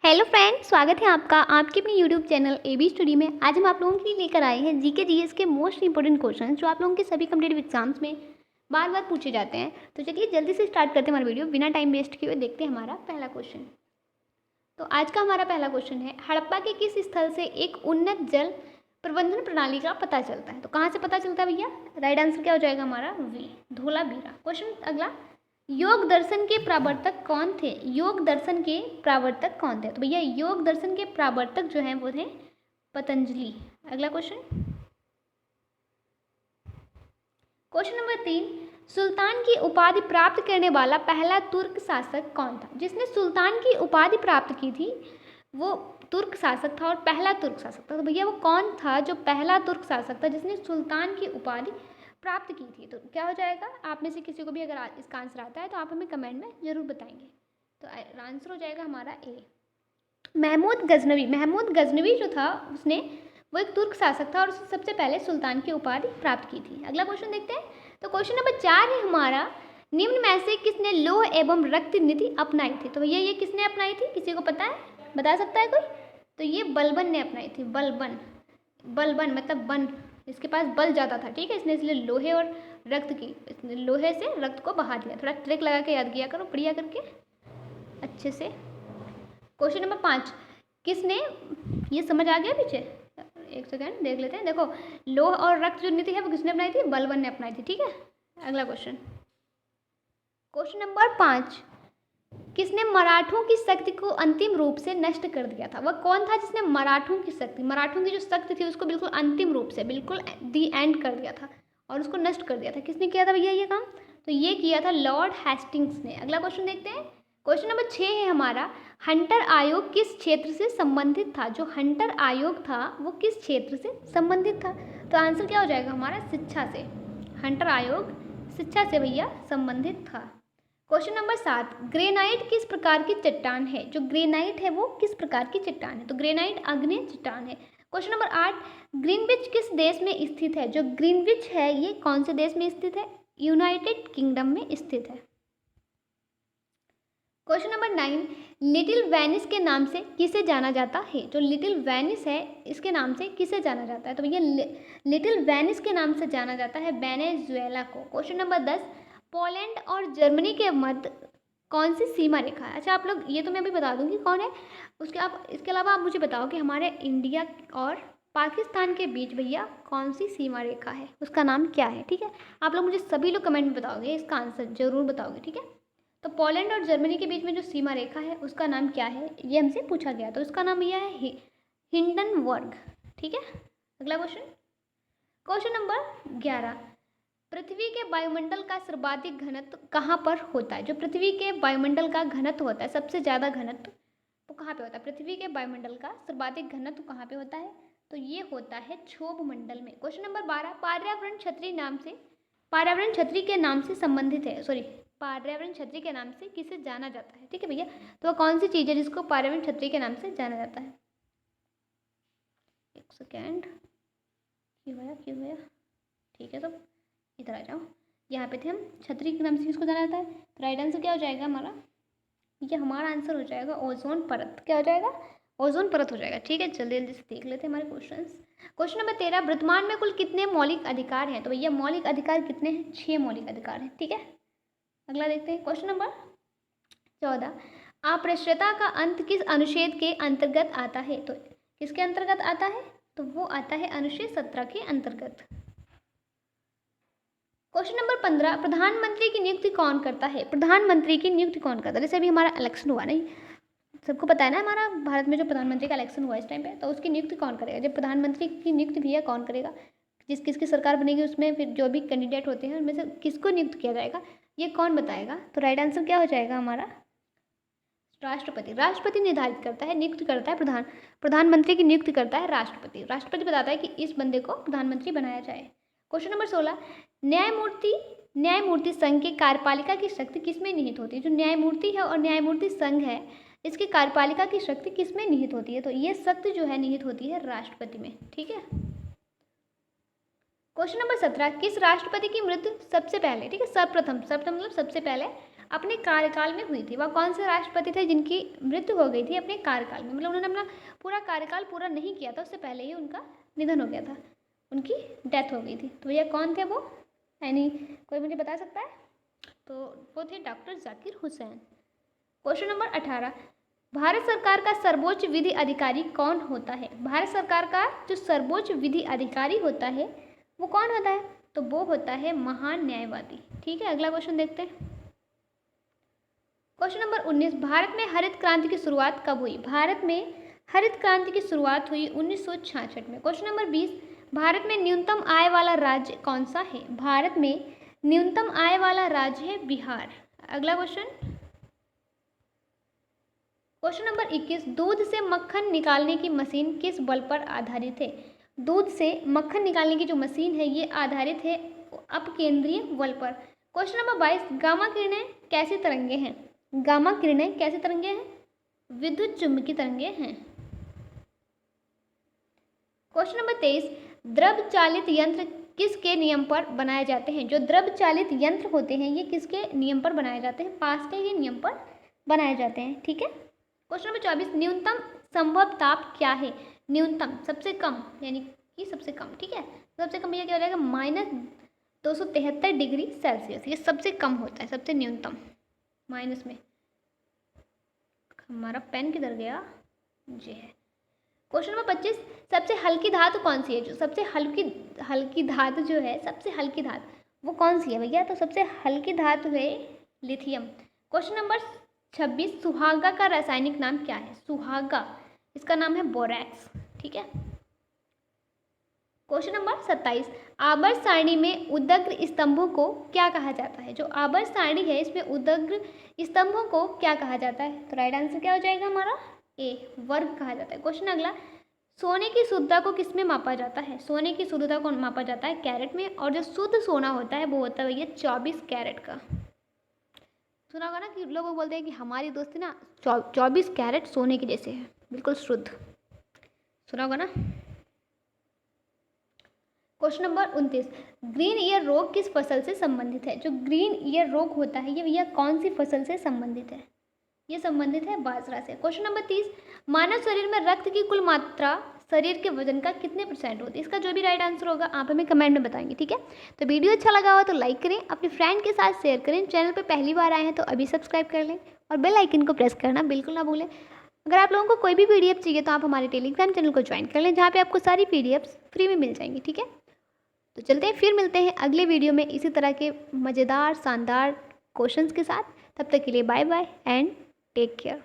Hello friend, स्वागत है आपका आपके अपने यूट्यूब चैनल एबी स्टडी में। आज हम आप लोगों के लिए लेकर आए हैं जीके जीएस के मोस्ट इंपोर्टेंट क्वेश्चन जो आप लोगों के सभी कम्पिटेटिव एग्जाम्स में बार बार पूछे जाते हैं। तो चलिए जल्दी से स्टार्ट करते हैं हमारा वीडियो बिना टाइम वेस्ट किए हुए। देखते हैं हमारा पहला क्वेश्चन। तो आज का हमारा पहला क्वेश्चन है, हड़प्पा के किस स्थल से एक उन्नत जल प्रबंधन प्रणाली का पता चलता है? तो कहाँ से पता चलता है भैया? राइट आंसर क्या हो जाएगा हमारा? वी, धोलावीरा। क्वेश्चन अगला, योग दर्शन के प्रवर्तक कौन थे? योग दर्शन के प्रवर्तक कौन थे? तो भैया योग दर्शन के प्रवर्तक जो हैं वो थे पतंजलि। अगला क्वेश्चन, क्वेश्चन नंबर 3, सुल्तान की उपाधि प्राप्त करने वाला पहला तुर्क शासक कौन था? जिसने सुल्तान की उपाधि प्राप्त की थी वो तुर्क शासक था और पहला तुर्क शासक था। तो भैया वो कौन था जो पहला तुर्क शासक था जिसने सुल्तान की उपाधि प्राप्त की थी? तो क्या हो जाएगा? आप में से किसी को भी अगर इसका आंसर आता है तो आप हमें कमेंट में जरूर बताएंगे। तो आंसर हो जाएगा हमारा ए, महमूद गजनवी। महमूद गजनवी जो था उसने वो एक तुर्क शासक था और उसने सबसे पहले सुल्तान की उपाधि प्राप्त की थी। अगला क्वेश्चन देखते हैं। तो क्वेश्चन नंबर 4 है हमारा, निम्न में से किसने लौह एवं रक्त नीति अपनाई थी? तो भैया ये किसने अपनाई थी? किसी को पता है? बता सकता है कोई? तो ये बलबन ने अपनाई थी। बलबन, बलबन मतलब बन, इसके पास बल ज़्यादा था, ठीक है, इसने इसलिए लोहे और रक्त की, इसने लोहे से रक्त को बहा दिया। थोड़ा ट्रिक लगा के याद किया करो बढ़िया करके अच्छे से। क्वेश्चन नंबर 5, किसने, ये समझ आ गया पीछे? एक सेकेंड देख लेते हैं। देखो, लोह और रक्त जो नीति है वो किसने अपनाई थी? बलबन ने अपनाई थी, ठीक है। अगला क्वेश्चन, क्वेश्चन नंबर 5, किसने मराठों की शक्ति को अंतिम रूप से नष्ट कर दिया था? वह कौन था जिसने मराठों की शक्ति, मराठों की जो शक्ति थी उसको बिल्कुल अंतिम रूप से, बिल्कुल दी एंड कर दिया था और उसको नष्ट कर दिया था? किसने किया था भैया ये काम? तो ये किया था लॉर्ड हेस्टिंग्स ने। अगला क्वेश्चन देखते हैं। क्वेश्चन नंबर 6 है हमारा, हंटर आयोग किस क्षेत्र से संबंधित था? जो हंटर आयोग था वो किस क्षेत्र से संबंधित था? तो आंसर क्या हो जाएगा हमारा? शिक्षा से। हंटर आयोग शिक्षा से भैया संबंधित था। क्वेश्चन नंबर 7, ग्रेनाइट किस प्रकार की चट्टान है? जो ग्रेनाइट है वो किस प्रकार की चट्टान है? तो ग्रेनाइट आग्नेय चट्टान है। क्वेश्चन नंबर 8, ग्रीनविच किस देश में स्थित है? जो ग्रीनविच है ये कौन से देश में स्थित है? यूनाइटेड किंगडम में स्थित है। क्वेश्चन नंबर 9, लिटिल वेनिस के नाम से किसे जाना जाता है? जो लिटिल वेनिस है इसके नाम से किसे जाना जाता है? तो भैया लिटिल वेनिस के नाम से जाना जाता है वेनेजुएला को। क्वेश्चन नंबर 10, पोलैंड और जर्मनी के मध्य कौन सी सीमा रेखा है? अच्छा आप लोग, ये तो मैं भी बता दूंगी कौन है, इसके अलावा आप मुझे बताओ कि हमारे इंडिया और पाकिस्तान के बीच भैया कौन सी सीमा रेखा है, उसका नाम क्या है? ठीक है, आप लोग मुझे सभी लोग कमेंट में बताओगे, इसका आंसर जरूर बताओगे, ठीक है। तो पोलैंड और जर्मनी के बीच में जो सीमा रेखा है उसका नाम क्या है, ये हमसे पूछा गया। तो इसका नाम यह है हिंडनबर्ग, ठीक है। अगला क्वेश्चन, क्वेश्चन नंबर 11, पृथ्वी के वायुमंडल का सर्वाधिक घनत्व कहाँ पर होता है? जो पृथ्वी के वायुमंडल का घनत्व होता है, सबसे ज़्यादा घनत्व वो कहाँ पे होता है? पृथ्वी के वायुमंडल का सर्वाधिक घनत्व कहाँ पे होता है? तो ये होता है क्षोभ मंडल में। क्वेश्चन नंबर 12, पर्यावरण छतरी नाम से, पर्यावरण छतरी के नाम से संबंधित है, सॉरी, पर्यावरण छतरी के नाम से किसे जाना जाता है? ठीक है भैया, तो वह कौन सी चीज़ है जिसको पर्यावरण छतरी के नाम से जाना जाता है? एक सेकेंड, क्यों गया? ठीक है, तो इधर आ जाओ, यहाँ पे थे हम। छतरी के नाम से किसको जाना जाता है? तो राइट आंसर क्या हो जाएगा हमारा? ये हमारा आंसर हो जाएगा ओजोन परत। क्या हो जाएगा? ओजोन परत हो जाएगा। ठीक है, जल्दी जल्दी से देख लेते हैं हमारे क्वेश्चंस। क्वेश्चन नंबर 13, वर्तमान में कुल कितने मौलिक अधिकार हैं? तो भैया मौलिक अधिकार कितने हैं? 6 मौलिक अधिकार हैं, ठीक है। अगला देखते हैं, क्वेश्चन नंबर 14, अस्पृश्यता का अंत किस अनुच्छेद के अंतर्गत आता है? तो किसके अंतर्गत आता है? तो वो आता है अनुच्छेद 17 के अंतर्गत। क्वेश्चन नंबर 15, प्रधानमंत्री की नियुक्ति कौन करता है? प्रधानमंत्री की नियुक्ति कौन करता है? जैसे अभी हमारा इलेक्शन हुआ, नहीं सबको पता है ना, हमारा भारत में जो प्रधानमंत्री का इलेक्शन हुआ इस टाइम पे, तो उसकी नियुक्ति कौन करेगा? जब प्रधानमंत्री की नियुक्ति भैया कौन करेगा? किसकी सरकार बनेगी उसमें फिर जो भी कैंडिडेट होते हैं उनमें से किसको नियुक्त किया जाएगा, ये कौन बताएगा? तो राइट आंसर क्या हो जाएगा हमारा? राष्ट्रपति। राष्ट्रपति निर्धारित करता है, नियुक्त करता है, प्रधानमंत्री की नियुक्ति करता है राष्ट्रपति। राष्ट्रपति बताता है कि इस बंदे को प्रधानमंत्री बनाया जाए। क्वेश्चन नंबर 16, न्यायमूर्ति संघ के कार्यपालिका की शक्ति किसमें निहित होती है? जो न्यायमूर्ति है और न्यायमूर्ति संघ है इसकी कार्यपालिका की शक्ति किसमें निहित होती है? तो ये शक्ति जो है निहित होती है राष्ट्रपति में, ठीक है। क्वेश्चन नंबर 17, किस राष्ट्रपति की मृत्यु सबसे पहले, ठीक है, सर्वप्रथम, सर्वप्रथम मतलब सबसे पहले अपने कार्यकाल में हुई थी। वह कौन से राष्ट्रपति थे जिनकी मृत्यु हो गई थी अपने कार्यकाल में, मतलब उन्होंने अपना पूरा कार्यकाल पूरा नहीं किया था, उससे पहले ही उनका निधन हो गया था, उनकी डेथ हो गई थी। तो भैया कौन थे वो, यानी कोई मुझे बता सकता है? तो वो थे doctor Zakir Hussain. Question number 18, Bharat सरकार का सर्वोच्च विधि अधिकारी कौन होता है? भारत सरकार का जो सर्वोच्च विधि अधिकारी होता है वो कौन होता है? तो वो होता है महान न्यायवादी। ठीक है, अगला क्वेश्चन देखते हैं। क्वेश्चन नंबर 19, भारत में हरित क्रांति की शुरुआत कब हुई? भारत में हरित क्रांति की शुरुआत हुई 1966 में। क्वेश्चन नंबर 20, भारत में न्यूनतम आय वाला राज्य कौन सा है? भारत में न्यूनतम आय वाला राज्य है बिहार। अगला क्वेश्चन, क्वेश्चन नंबर 21, दूध से मक्खन निकालने की मशीन किस बल पर आधारित है? दूध से मक्खन निकालने की जो मशीन है ये आधारित है अपकेंद्रीय बल पर। क्वेश्चन नंबर 22, गामा किरणें कैसी तरंगे हैं? गामा किरणें कैसी तरंगे हैं? विद्युत चुम्बकीय तरंगे हैं। क्वेश्चन नंबर 23, द्रव चालित यंत्र किसके नियम पर बनाए जाते हैं? जो द्रव चालित यंत्र होते हैं ये किसके नियम पर बनाए जाते हैं? पास्कल के नियम पर बनाए जाते हैं। ठीक है। क्वेश्चन नंबर 24, न्यूनतम संभव ताप क्या है? न्यूनतम सबसे कम यानी कि सबसे कम। ठीक है, सबसे कम भैया क्या हो जाएगा? -273 डिग्री सेल्सियस। ये सबसे कम होता है, सबसे न्यूनतम। माइनस में हमारा पेन किधर गया? ये है। क्वेश्चन नंबर 25, सबसे हल्की धातु कौन सी है? जो सबसे हल्की धातु जो है, सबसे हल्की धातु वो कौन सी है भैया? तो सबसे हल्की धातु है लिथियम। क्वेश्चन नंबर 26, सुहागा का रासायनिक नाम क्या है? सुहागा, इसका नाम है बोरैक्स। ठीक है। क्वेश्चन नंबर 27, आवर्त सारणी में उदग्र स्तंभों को क्या कहा जाता है? जो आवर्त सारणी है इसमें उदग्र स्तंभों को क्या कहा जाता है? तो राइट आंसर क्या हो जाएगा हमारा? ए, वर्ग कहा जाता है। क्वेश्चन अगला, सोने की शुद्धता को किसमें मापा जाता है? सोने की शुद्धता को मापा जाता है कैरेट में, और जो शुद्ध सोना होता है वो होता है भैया 24 कैरेट का। सुना होगा ना कि लोग बोलते हैं कि हमारी दोस्ती ना 24 कैरेट सोने के जैसे है, बिल्कुल शुद्ध। सुना होगा ना। क्वेश्चन नंबर 29, ग्रीन ईयर रोग किस फसल से संबंधित है? जो ग्रीन ईयर रोग होता है ये भैया कौन सी फसल से संबंधित है? ये संबंधित है बाजरा से। क्वेश्चन नंबर 30, मानव शरीर में रक्त की कुल मात्रा शरीर के वजन का कितने % होती है? इसका जो भी राइट आंसर होगा आप हमें कमेंट में बताएंगे। ठीक है, तो वीडियो अच्छा लगा हो तो लाइक करें, अपने फ्रेंड के साथ शेयर करें, चैनल पर पहली बार आए हैं तो अभी सब्सक्राइब कर लें और बेल आइकन को प्रेस करना बिल्कुल ना भूलें। अगर आप लोगों को कोई भी PDF चाहिए तो आप हमारे टेलीग्राम चैनल को ज्वाइन कर लें, जहाँ पे आपको सारी PDFs फ्री में मिल जाएंगी। ठीक है, तो चलते हैं, फिर मिलते हैं अगले वीडियो में इसी तरह के मज़ेदार शानदार क्वेश्चंस के साथ। तब तक के लिए bye bye and take care.